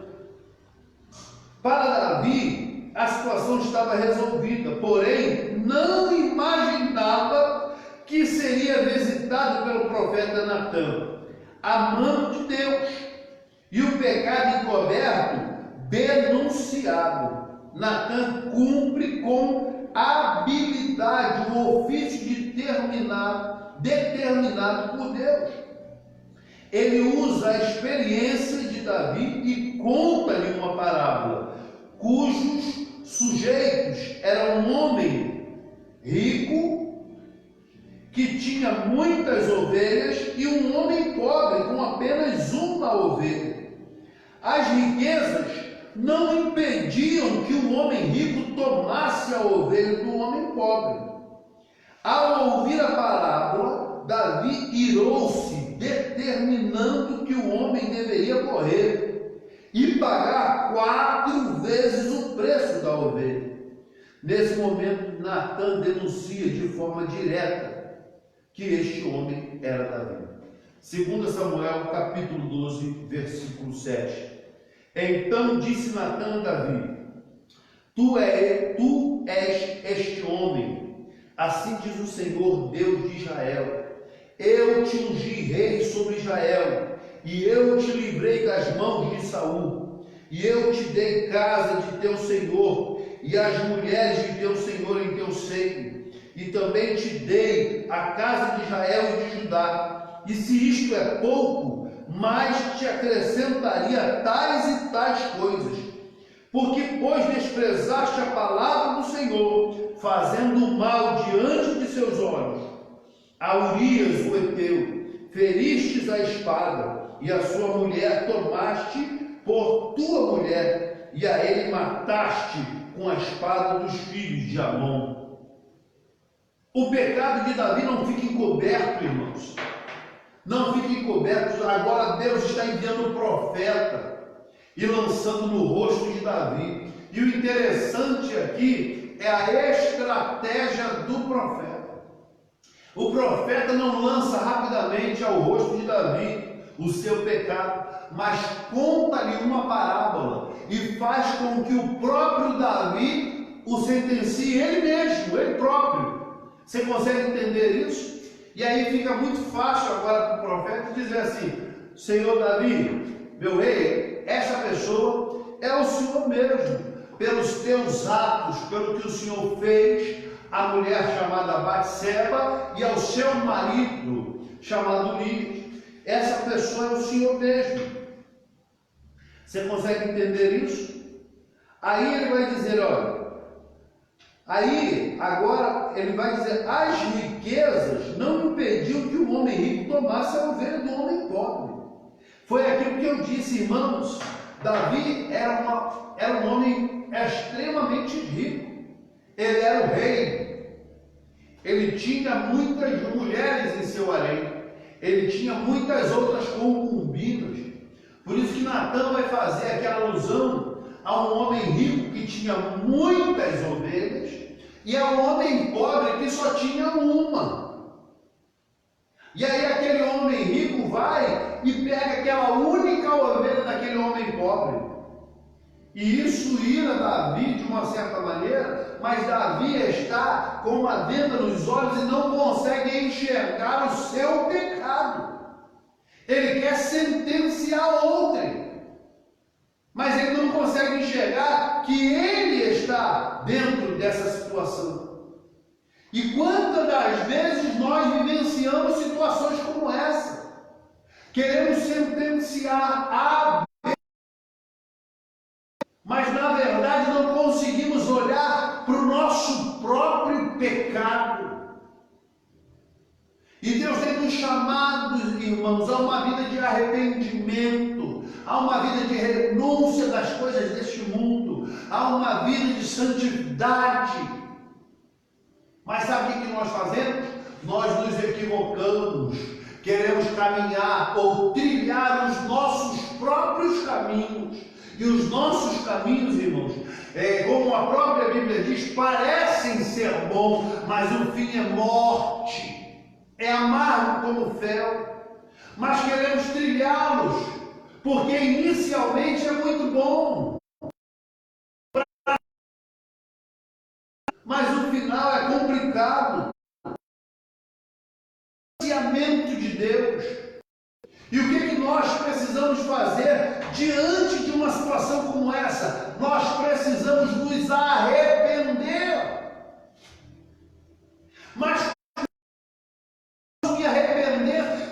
Speaker 1: Para Davi, a situação estava resolvida, porém não imaginava que seria visitado pelo profeta Natã, amando de Deus, e o pecado encoberto denunciado. Natã cumpre com habilidade o ofício determinado por Deus. Ele usa a experiência de Davi e conta-lhe uma parábola, cujos sujeitos eram um homem rico que tinha muitas ovelhas e um homem pobre com apenas uma ovelha. As riquezas não impediam que o homem rico tomasse a ovelha do homem pobre. Ao ouvir a parábola, Davi irou-se, determinando que o homem deveria morrer e pagar 4 vezes o preço da ovelha. Nesse momento, Natã denuncia de forma direta que este homem era Davi. 2 Samuel capítulo 12, versículo 7. Então disse Natã a Davi: Tu és este homem, assim diz o Senhor Deus de Israel: Eu te ungi rei sobre Israel, e eu te livrei das mãos de Saul. e eu te dei casa de teu senhor, e as mulheres de teu senhor em teu seio, e também te dei a casa de Israel e de Judá. E se isto é pouco, mais te acrescentaria tais e tais coisas. Porque, pois, desprezaste a palavra do Senhor, fazendo o mal diante de seus olhos, a Urias, o heteu, feristes a espada, e a sua mulher tomaste por tua mulher, e a ele mataste com a espada dos filhos de Amon. O pecado de Davi não fica encoberto, irmãos. Não fica encoberto. Agora Deus está enviando o profeta e lançando no rosto de Davi. E o interessante aqui é a estratégia do profeta. O profeta não lança rapidamente ao rosto de Davi o seu pecado, mas conta-lhe uma parábola e faz com que o próprio Davi o sentencie ele mesmo, ele próprio. Você consegue entender isso? E aí fica muito fácil agora para o profeta dizer assim: Senhor Davi, meu rei, essa pessoa é o Senhor mesmo, pelos teus atos, pelo que o Senhor fez à mulher chamada Batseba e ao seu marido chamado Urias. Essa pessoa é o Senhor mesmo. Você consegue entender isso? Aí ele vai dizer, olha, aí agora ele vai dizer, as riquezas não impediam que o homem rico tomasse a ovelha do homem pobre. Foi aquilo que eu disse, irmãos. Davi era um homem extremamente rico. Ele era o rei. Ele tinha muitas mulheres em seu harém. Ele tinha muitas outras concubinas. Por isso que Natã vai fazer aquela alusão a um homem rico que tinha muitas ovelhas e a um homem pobre que só tinha uma. E aí aquele homem rico vai e pega aquela única ovelha daquele homem pobre. E isso ira Davi de uma certa maneira, mas Davi está com uma venda nos olhos e não consegue enxergar o seu pecado. Ele quer sentenciar outrem, mas ele não consegue enxergar que ele está dentro dessa situação. E quantas das vezes nós vivenciamos situações como essa? Queremos sentenciar a, mas na verdade não conseguimos olhar para o nosso próprio pecado. E Deus tem nos chamado, irmãos, a uma vida de arrependimento, a uma vida de renúncia das coisas deste mundo, a uma vida de santidade. Mas sabe o que nós fazemos? Nós nos equivocamos, queremos caminhar ou trilhar os nossos próprios caminhos. E os nossos caminhos, irmãos, como a própria Bíblia diz, parecem ser bons, mas o fim é morte. É amargo como fel, mas queremos trilhá-los, porque inicialmente é muito bom, mas o final é complicado. O conhecimento de Deus. E o que nós precisamos fazer diante de uma situação como essa? Nós precisamos nos arrepender. Mas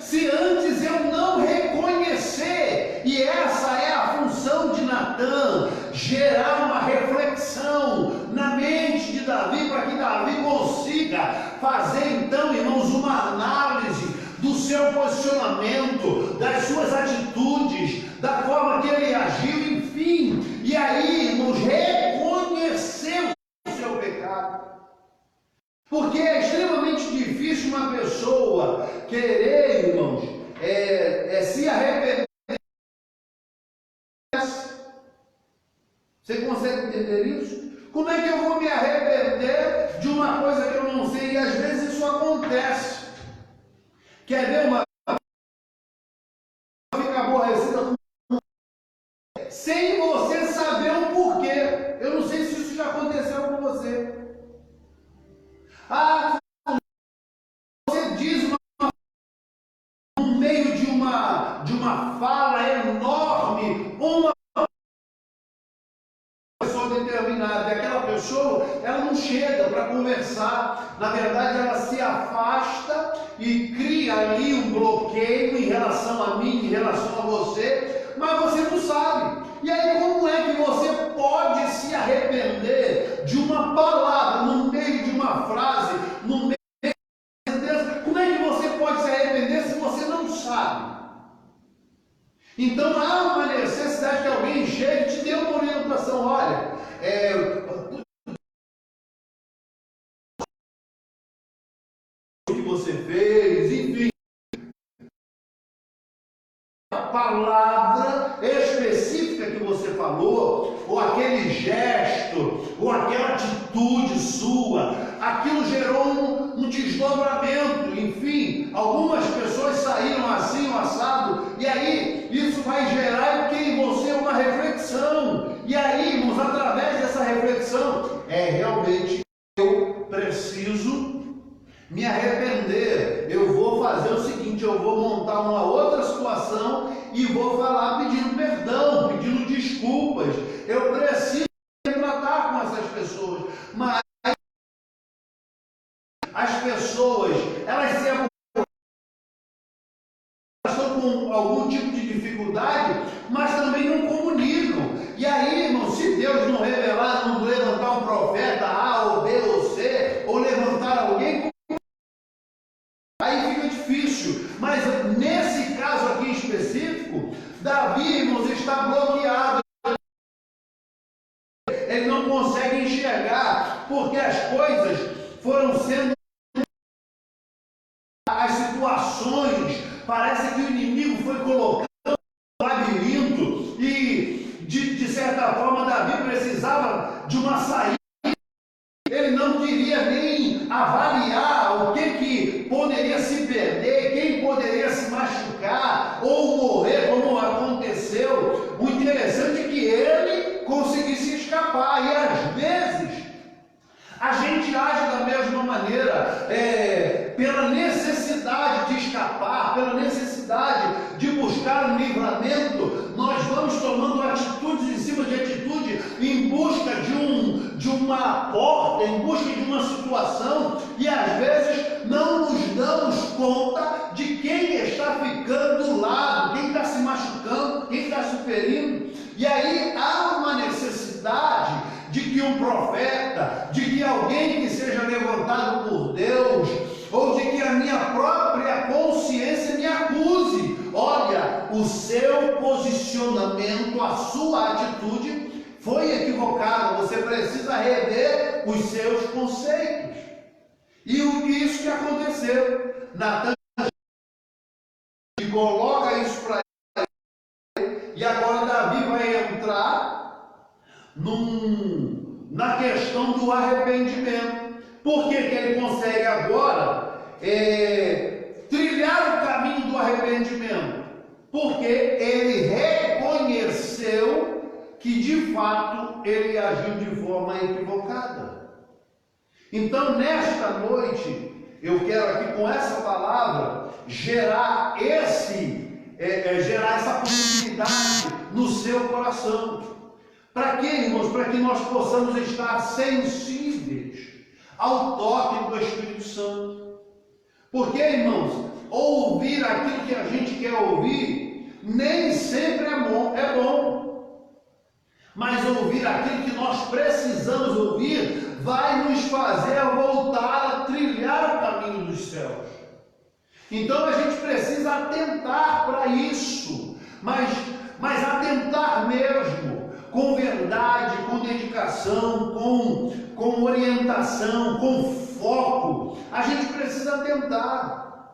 Speaker 1: se antes eu não reconhecer, e essa é a função de Natã, gerar uma reflexão na mente de Davi, para que Davi consiga fazer então, irmãos, uma análise do seu posicionamento, das suas atitudes, da forma que ele agiu, enfim, e aí, irmãos, reconhecer o seu pecado. Porque é extremamente difícil uma pessoa querer, irmãos, se arrepender. Você consegue entender isso? Como é que eu vou me arrepender de uma coisa que eu não sei? E às vezes isso acontece. Quer ver uma fica aborrecida com sem você saber o porquê? Eu não sei se isso já aconteceu com você. Ah, você diz no meio de uma fala enorme, uma pessoa, ela não chega para conversar. Na verdade, ela se afasta e cria ali um bloqueio em relação a mim, em relação a você, mas você não sabe. E aí, como é que você pode se arrepender de uma palavra, no meio de uma frase, no meio de uma sentença? Como é que você pode se arrepender se você não sabe? Então há uma necessidade que alguém chegue e te dê uma orientação. Olha, o que você fez, enfim, a palavra específica que você falou, ou aquele gesto, ou aquela atitude sua, aquilo gerou um desdobramento, enfim, algumas pessoas saíram assim, o assado, e aí isso vai gerar em você uma reflexão, e aí, irmãos, através dessa reflexão, realmente eu preciso me arrepender. Eu vou fazer o seguinte, eu vou montar uma outra situação e vou falar pedindo perdão, pedindo desculpas. Eu preciso tratar com essas pessoas, mas as pessoas, elas estão com algum tipo de dificuldade, mas também não comunicam. E aí, irmão, se Deus não revelar, não levantar um profeta A ou B ou C, ou levantar alguém, aí fica difícil. Mas nesse caso aqui específico, Davi, irmãos, está bloqueado. Ele não consegue enxergar, porque as coisas foram sendo, as situações, parece que o inimigo foi colocando no labirinto e, de certa forma, Davi precisava de uma saída. Ele não queria nem avaliar o que poderia se perder, quem poderia se machucar ou morrer, como aconteceu. O interessante é que ele conseguisse escapar, e às vezes a gente age da mesma maneira, pela necessidade de escapar, pela necessidade de buscar um livramento, nós vamos tomando atitudes em cima de atitude, em busca de uma porta, em busca de uma situação, e às vezes não nos damos conta de quem está ficando do lado, quem está se machucando, quem está se ferindo. E aí há uma necessidade de que um profeta, de que alguém que seja levantado por Deus, ou de que a minha própria consciência me acuse. Olha, o seu posicionamento, a sua atitude foi equivocada. Você precisa rever os seus conceitos. E isso que aconteceu? Natan coloca isso para ele, e agora Davi vai entrar na questão do arrependimento. Por que ele consegue agora trilhar o caminho do arrependimento? Porque ele reconheceu que de fato ele agiu de forma equivocada. Então, nesta noite, eu quero aqui com essa palavra gerar essa possibilidade no seu coração. Para quê, irmãos? Para que nós possamos estar sensíveis ao toque do Espírito Santo. Porque, irmãos, ouvir aquilo que a gente quer ouvir nem sempre é bom. Mas ouvir aquilo que nós precisamos ouvir vai nos fazer voltar a trilhar o caminho dos céus. Então a gente precisa atentar para isso, mas atentar mesmo, com verdade, com dedicação, com orientação, com foco. A gente precisa atentar,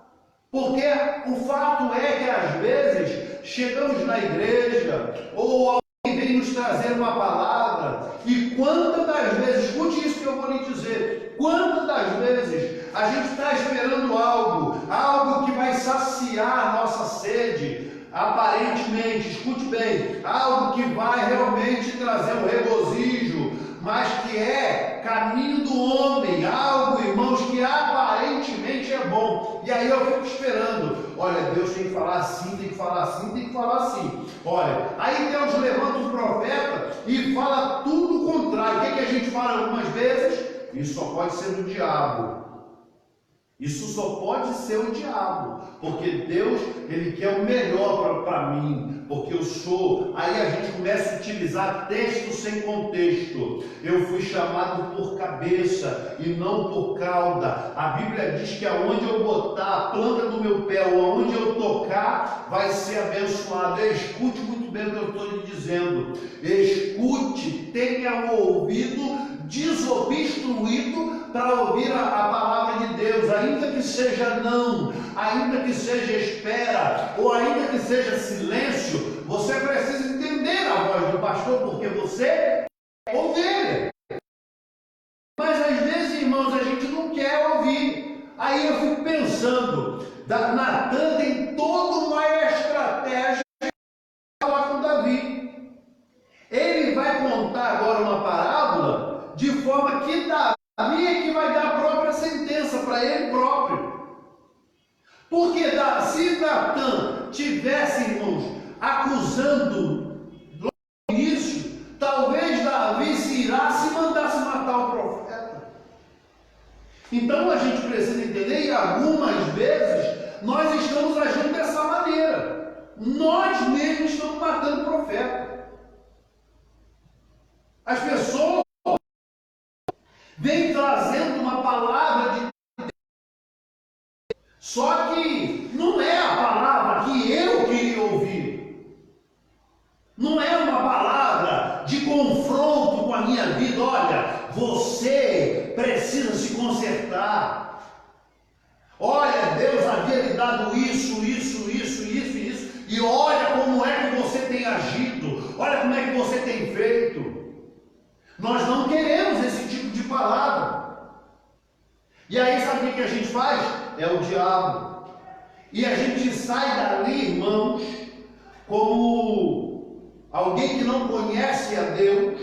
Speaker 1: porque o fato é que às vezes chegamos na igreja, ou alguém vem nos trazer uma palavra, e quantas das vezes, escute isso que eu vou lhe dizer, quantas das vezes a gente está esperando algo que vai saciar a nossa sede, aparentemente, escute bem, algo que vai realmente trazer um regozijo, mas que é caminho do homem, algo, irmãos, que aparentemente é bom. E aí eu fico esperando, olha, Deus tem que falar assim, tem que falar assim, tem que falar assim. Olha, aí Deus levanta o profeta e fala tudo o contrário. O que a gente fala algumas vezes? Isso só pode ser do diabo. Isso só pode ser o diabo, porque Deus, Ele quer o melhor para mim, porque eu sou. Aí a gente começa a utilizar texto sem contexto. Eu fui chamado por cabeça e não por cauda. A Bíblia diz que aonde eu botar a planta do meu pé, ou aonde eu tocar, vai ser abençoado. Escute muito bem o que eu estou lhe dizendo. Escute, tenha o ouvido desobstruído para ouvir a palavra de Deus, ainda que seja não, ainda que seja espera, ou ainda que seja silêncio. Você precisa entender a voz do pastor, porque você é ovelha. Mas às vezes, irmãos, a gente não quer ouvir. Aí eu fico pensando, Natan tem toda uma estratégia para falar com Davi. Ele vai contar agora uma parábola de forma que Davi é que vai dar a própria sentença para ele próprio. Porque se Natan tivesse, irmãos, acusando logo no início, talvez Davi se irasse e mandasse matar o profeta. Então a gente precisa entender, e algumas vezes nós estamos agindo dessa maneira. Nós mesmos estamos matando o profeta. As pessoas vêm trazendo uma palavra de Deus, só que não é a palavra que eu queria ouvir. Não é uma palavra de confronto com a minha vida. Olha, você precisa se consertar. Olha, Deus havia lhe dado isso, e olha como é que você tem agido, olha como é que você tem feito. Nós não queremos esse tipo de palavra. E aí sabe o que a gente faz? É o diabo. E a gente sai dali, irmãos, como alguém que não conhece a Deus,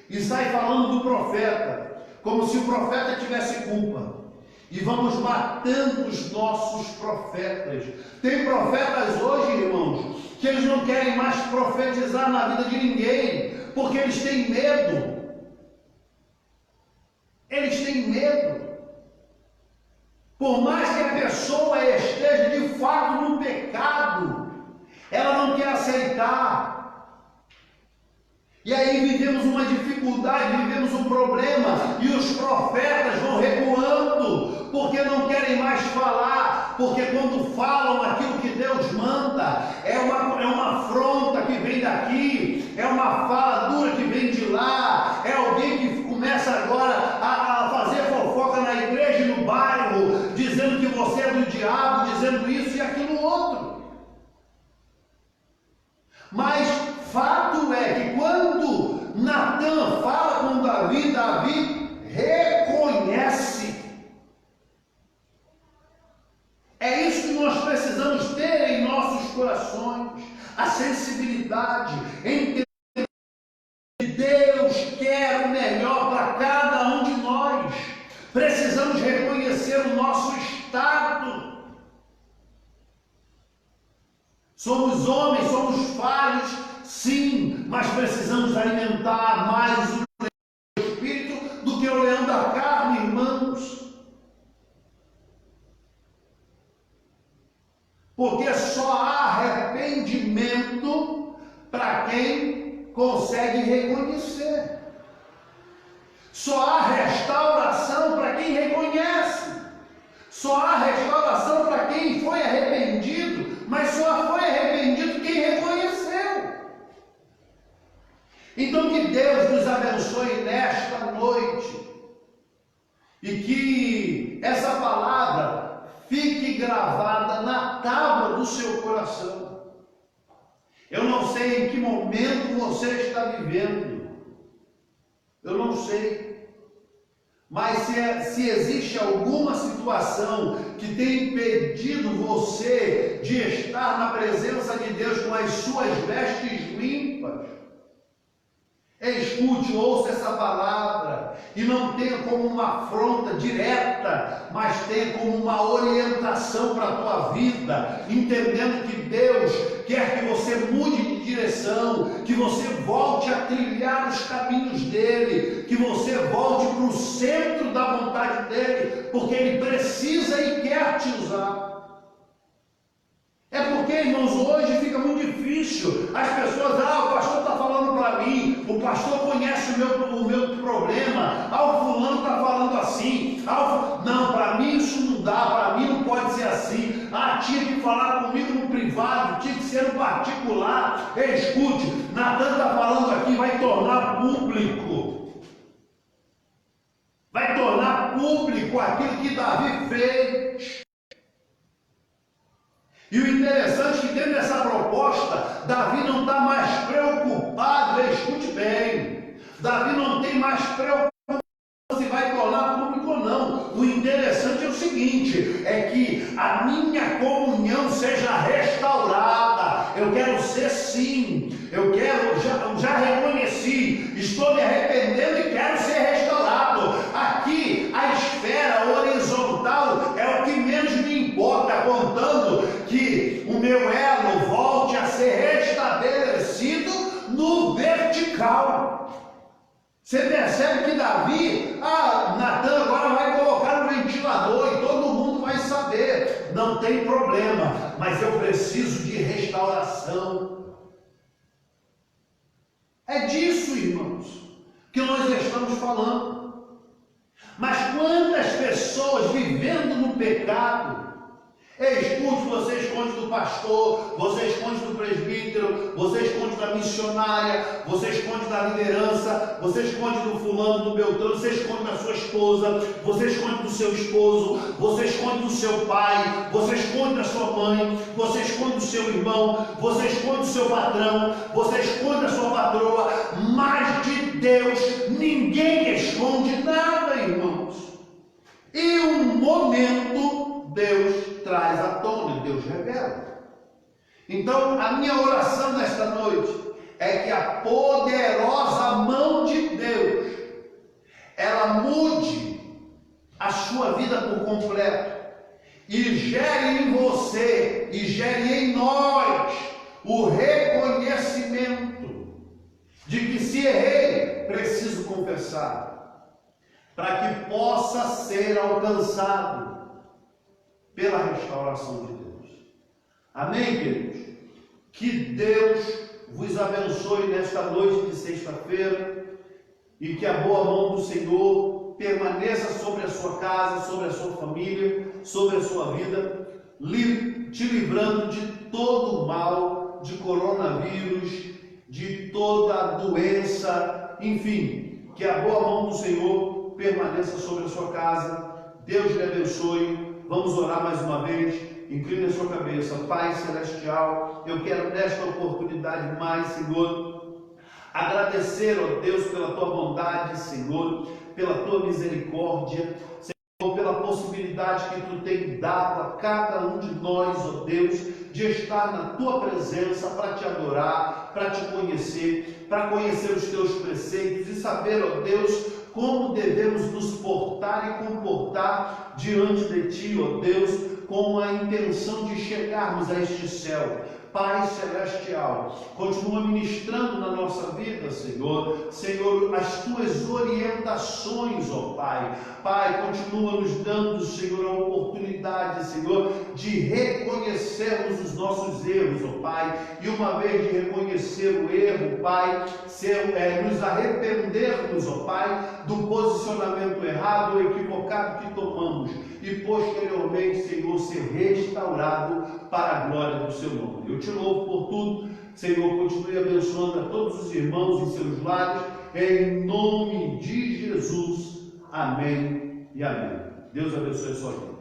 Speaker 1: e sai falando do profeta, como se o profeta tivesse culpa. E vamos matando os nossos profetas. Tem profetas hoje, irmãos, que eles não querem mais profetizar na vida de ninguém, porque eles têm medo. Eles têm medo. Por mais que a pessoa esteja de fato no pecado, ela não quer aceitar. E aí vivemos uma dificuldade, vivemos um problema, e os profetas vão recuando, porque não querem mais falar, porque quando falam aquilo que Deus manda, é uma afronta que vem daqui, é uma fala dura que vem de lá, é alguém que começa agora a fazer fofoca na igreja e no bairro, dizendo que você é do diabo, dizendo isso e aquilo outro. Mas fato é que quando Natan fala com Davi, Davi reconhece. É isso que nós precisamos ter em nossos corações, a sensibilidade, entender que Deus quer o melhor para cada um de nós. Precisamos reconhecer o nosso estado. Somos homens, somos falhos, sim, mas precisamos alimentar mais o leão do Espírito do que o leão da carne, irmãos. Porque só há arrependimento para quem consegue reconhecer. Só há restauração para quem reconhece. Só há restauração para quem foi arrependido, mas só foi arrependido quem reconheceu. Então que Deus nos abençoe nesta noite e que essa palavra fique gravada na tábua do seu coração. Eu não sei em que momento você está vivendo, eu não sei. Mas se existe alguma situação que tem impedido você de estar na presença de Deus com as suas vestes limpas, escute, ouça essa palavra e não tenha como uma afronta direta, mas tenha como uma orientação para a tua vida, entendendo que Deus quer que você mude de direção, que você volte a trilhar os caminhos dele, que você volte para o centro da vontade dele, porque ele precisa e quer te usar. É porque, irmãos, hoje fica muito difícil. As pessoas, o pastor está falando para mim, o pastor conhece o meu problema, o fulano está falando assim. Não, para mim isso não dá, para mim não pode ser assim. Tinha que falar comigo no privado, tinha que ser no particular. Escute, Natan está falando aqui, vai tornar público. Vai tornar público aquilo que Davi fez. E o interessante é que dentro dessa proposta, Davi não está mais preocupado, escute bem, Davi não tem mais preocupação se vai tornar público ou não. O interessante é o seguinte, é que a minha comunhão seja restaurada. Eu quero ser sim, eu quero, já reconheci, estou me arrependendo e quero ser restaurado. Aqui a esfera horizontal é o que menos me importa, contando que o meu elo volte a ser restabelecido no vertical. Você percebe que Davi, Natan agora vai colocar no ventilador e todo mundo vai saber. Não tem problema, mas eu preciso de restauração. É disso, irmãos, que nós estamos falando. Mas quantas pessoas vivendo no pecado, escute, você esconde do pastor, você esconde do presbítero, você esconde da missionária, você esconde da liderança, você esconde do fulano, do beltrano, você esconde da sua esposa, você esconde do seu esposo, você esconde do seu pai, você esconde da sua mãe, você esconde do seu irmão, você esconde do seu patrão, você esconde da sua patroa, mas de Deus ninguém esconde nada, irmãos. E um momento Deus traz à tona, Deus revela. Então, a minha oração nesta noite é que a poderosa mão de Deus, ela mude a sua vida por completo e gere em você e gere em nós o reconhecimento de que se errei, preciso confessar, para que possa ser alcançado pela restauração de Deus. Amém, queridos? Que Deus vos abençoe nesta noite de sexta-feira e que a boa mão do Senhor permaneça sobre a sua casa, sobre a sua família, sobre a sua vida, te livrando de todo o mal, de coronavírus, de toda doença, enfim, que a boa mão do Senhor permaneça sobre a sua casa. Deus lhe abençoe. Vamos orar mais uma vez. Incline a sua cabeça. Pai Celestial, eu quero nesta oportunidade mais, Senhor, agradecer, ó Deus, pela tua bondade, Senhor, pela tua misericórdia, Senhor, pela possibilidade que tu tem dado a cada um de nós, ó Deus, de estar na tua presença para te adorar, para te conhecer, para conhecer os teus preceitos e saber, ó Deus, como devemos nos portar e comportar diante de ti, ó Deus, com a intenção de chegarmos a este céu. Pai Celestial, continua ministrando na nossa vida, Senhor. Senhor, as tuas orientações, ó Pai. Pai, continua nos dando, Senhor, a oportunidade, Senhor, de reconhecermos os nossos erros, ó Pai. E uma vez de reconhecer o erro, Pai, nos arrependermos, ó Pai, do posicionamento errado ou equivocado que tomamos. E posteriormente, Senhor, ser restaurado para a glória do seu nome. Eu te louvo por tudo. Senhor, continue abençoando a todos os irmãos em seus lares, em nome de Jesus. Amém e amém. Deus abençoe a sua vida.